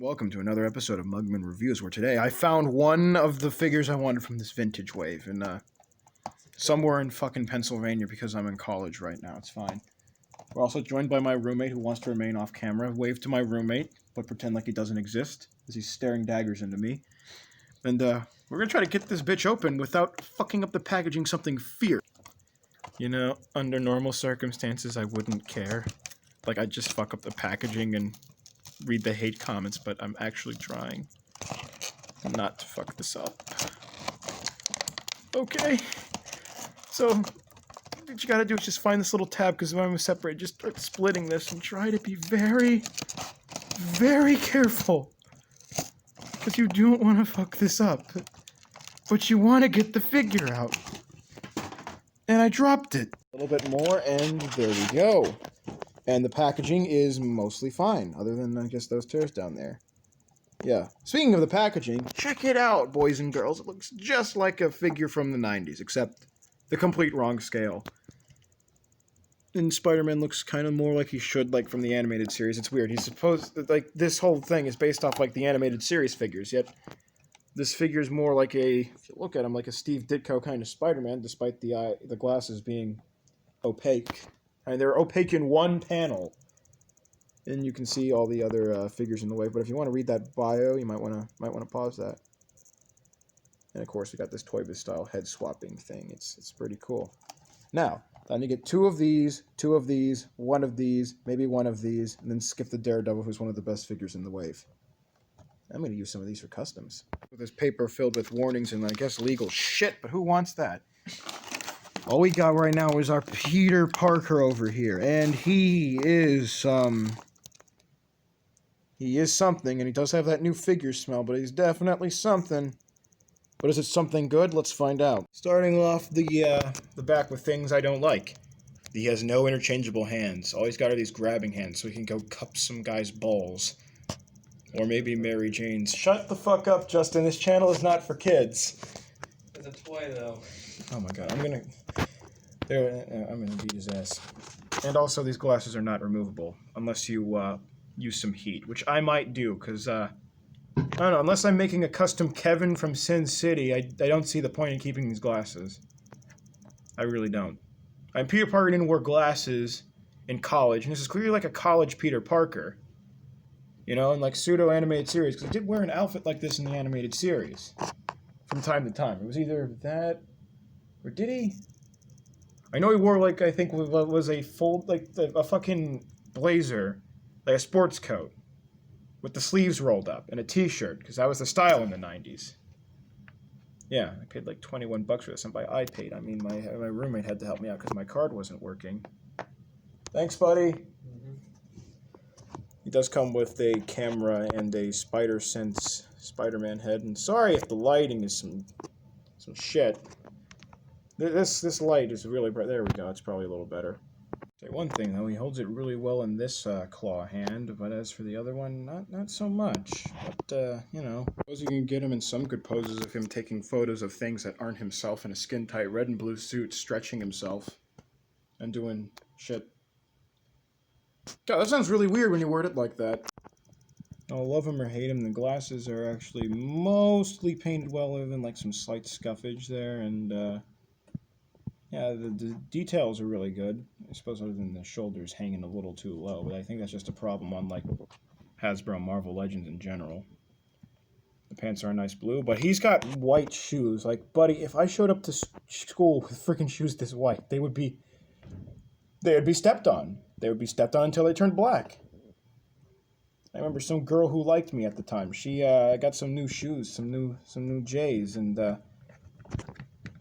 Welcome to another episode of Mugman Reviews, where today I found one of the figures I wanted from this vintage wave, and somewhere in fucking Pennsylvania because I'm in college right now. It's fine. We're also joined by my roommate who wants to remain off camera. Wave to my roommate, but pretend like he doesn't exist as he's staring daggers into me. And we're gonna try to get this bitch open without fucking up the packaging something fierce. You know, under normal circumstances, I wouldn't care. Like, I'd just fuck up the packaging and read the hate comments, but I'm actually trying not to fuck this up. Okay. So, what you gotta do is just find this little tab, because if I'm separate, just start splitting this and try to be very, very careful. Because you don't want to fuck this up. But you want to get the figure out. And I dropped it. A little bit more, and there we go. And the packaging is mostly fine, other than, I guess, those tears down there. Yeah. Speaking of the packaging, check it out, boys and girls. It looks just like a figure from the 90s, except the complete wrong scale. And Spider-Man looks kind of more like he should, like, from the animated series. It's weird. He's supposed, like, this whole thing is based off, like, the animated series figures, yet this figure's more like a, if you look at him, like a Steve Ditko kind of Spider-Man, despite the glasses being opaque. And they're opaque in one panel. And you can see all the other figures in the way. But if you want to read that bio, you might want to pause that. And of course, we got this Toy Biz style head swapping thing. It's pretty cool. Now, time to get two of these, one of these, maybe one of these, and then skip the Daredevil, who's one of the best figures in the wave. I'm going to use some of these for customs. With this paper filled with warnings and I guess legal shit, but who wants that? All we got right now is our Peter Parker over here, and he is something, and he does have that new figure smell, but he's definitely something. But is it something good? Let's find out. Starting off the back with things I don't like. He has no interchangeable hands. All he's got are these grabbing hands, so he can go cup some guy's balls. Or maybe Mary Jane's. Shut the fuck up, Justin. This channel is not for kids. It's a toy, though. Oh my god, I'm gonna beat his ass. And also, these glasses are not removable unless you use some heat, which I might do, because I don't know. Unless I'm making a custom Kevin from Sin City, I don't see the point in keeping these glasses. I really don't. Peter Parker didn't wear glasses in college, and this is clearly like a college Peter Parker. You know, in like pseudo-animated series, because he did wear an outfit like this in the animated series. From time to time. It was either that, or did he? I know he wore, like, I think was a full, like, a fucking blazer, like a sports coat, with the sleeves rolled up, and a t-shirt, because that was the style in the 90s. Yeah, I paid like $21 for this, and by I paid, I mean my roommate had to help me out because my card wasn't working. Thanks, buddy. He does come with a camera and a Spider-Sense Spider-Man head, and sorry if the lighting is some shit. This light is really bright. There we go. It's probably a little better. Say one thing though, he holds it really well in this claw hand, but as for the other one, not so much. But you know, I suppose you can get him in some good poses of him taking photos of things that aren't himself in a skin-tight red and blue suit, stretching himself and doing shit. God, that sounds really weird when you word it like that. I'll love him or hate him. The glasses are actually mostly painted well, other than like some slight scuffage there, and yeah, the details are really good. I suppose other than the shoulders hanging a little too low, but I think that's just a problem on like Hasbro Marvel Legends in general. The pants are a nice blue, but he's got white shoes. Like, buddy, if I showed up to school with freaking shoes this white, they would be stepped on. They would be stepped on until they turned black. I remember some girl who liked me at the time. She got some new shoes, some new J's, and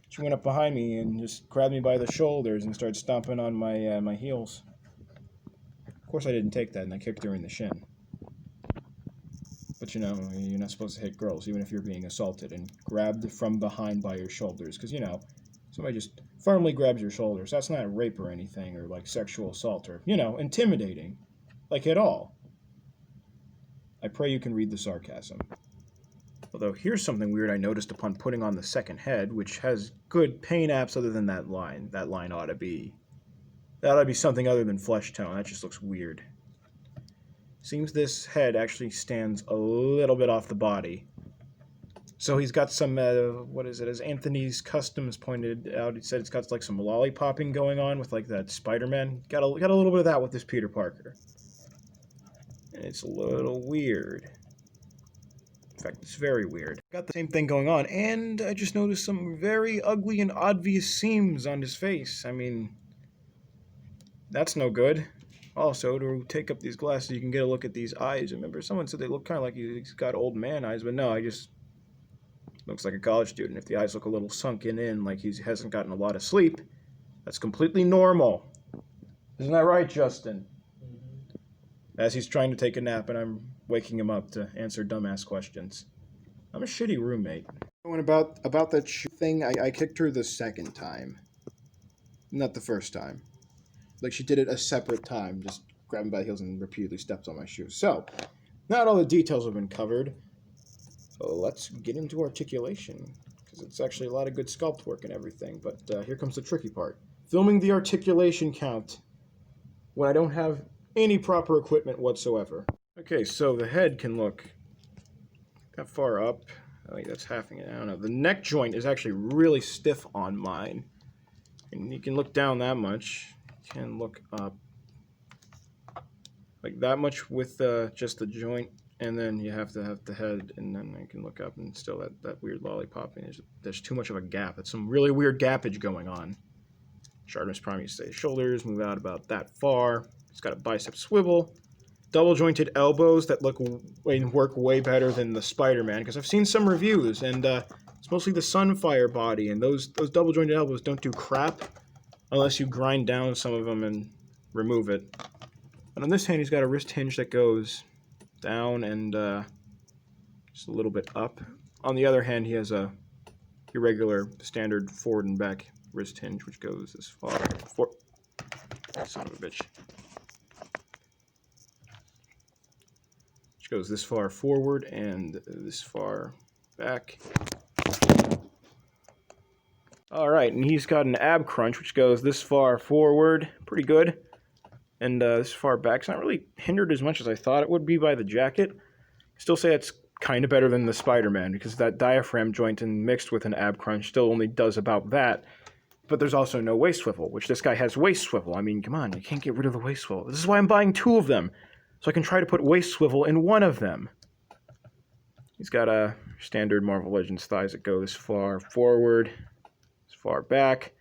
she went up behind me and just grabbed me by the shoulders and started stomping on my heels. Of course, I didn't take that, and I kicked her in the shin. But you know, you're not supposed to hit girls, even if you're being assaulted and grabbed from behind by your shoulders, because you know, somebody just firmly grabs your shoulders. That's not rape or anything, or like sexual assault, or you know, intimidating, like at all. I pray you can read the sarcasm. Although, here's something weird I noticed upon putting on the second head, which has good paint apps other than that line. That line ought to be something other than flesh tone. That just looks weird. Seems this head actually stands a little bit off the body. So he's got some, what is it, as Anthony's Customs pointed out, he said it's got like some lollipopping going on with like that Spider-Man. Got a little bit of that with this Peter Parker. And it's a little weird. In fact, it's very weird. Got the same thing going on, and I just noticed some very ugly and obvious seams on his face. I mean, that's no good. Also, to take up these glasses, you can get a look at these eyes. Remember, someone said they look kind of like he's got old man eyes, but no, looks like a college student. If the eyes look a little sunken in, like he hasn't gotten a lot of sleep, that's completely normal. Isn't that right, Justin? Mm-hmm. As he's trying to take a nap, and I'm waking him up to answer dumbass questions. I'm a shitty roommate. When about that thing, I kicked her the second time. Not the first time. Like, she did it a separate time, just grabbed me by the heels and repeatedly stepped on my shoes. So, now that all the details have been covered, so let's get into articulation, because it's actually a lot of good sculpt work and everything, but here comes the tricky part. Filming the articulation count when I don't have any proper equipment whatsoever. Okay, so the head can look that far up. I think that's halving it. I don't know. The neck joint is actually really stiff on mine. And you can look down that much. You can look up like that much with just the joint, and then you have to have the head, and then you can look up and still that weird lollipopping. There's too much of a gap. That's some really weird gappage going on. Sharpness Prime, you say shoulders move out about that far. It's got a bicep swivel. Double jointed elbows that work way better than the Spider-Man, because I've seen some reviews, and it's mostly the Sunfire body, and those double jointed elbows don't do crap unless you grind down some of them and remove it. And on this hand, he's got a wrist hinge that goes down and just a little bit up. On the other hand, he has a irregular standard forward and back wrist hinge, which goes this far. Son of a bitch. Which goes this far forward and this far back. Alright, and he's got an ab crunch, which goes this far forward, pretty good, and this far back. It's not really hindered as much as I thought it would be by the jacket. Still say it's kind of better than the Spider-Man, because that diaphragm joint and mixed with an ab crunch still only does about that. But there's also no waist swivel, which this guy has waist swivel. I mean, come on, you can't get rid of the waist swivel. This is why I'm buying 2 of them, so I can try to put waist swivel in one of them. He's got a standard Marvel Legends thighs that go this far forward, far back,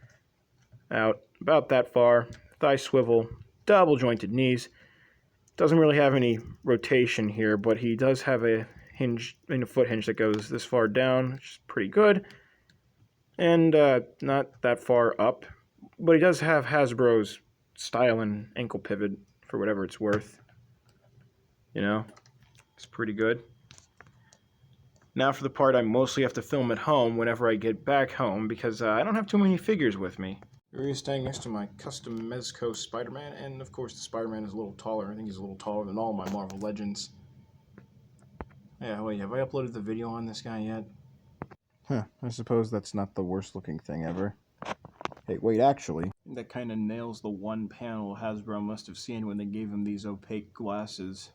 out about that far, thigh swivel, double jointed knees. Doesn't really have any rotation here, but he does have a hinge, a foot hinge that goes this far down, which is pretty good, and not that far up, but he does have Hasbro's style and ankle pivot for whatever it's worth. You know, it's pretty good. Now for the part I mostly have to film at home whenever I get back home, because I don't have too many figures with me. Here he is standing next to my custom Mezco Spider-Man, and of course the Spider-Man is a little taller. I think he's a little taller than all my Marvel Legends. Yeah, wait, have I uploaded the video on this guy yet? Huh, I suppose that's not the worst looking thing ever. Hey, wait, actually. That kind of nails the one panel Hasbro must have seen when they gave him these opaque glasses.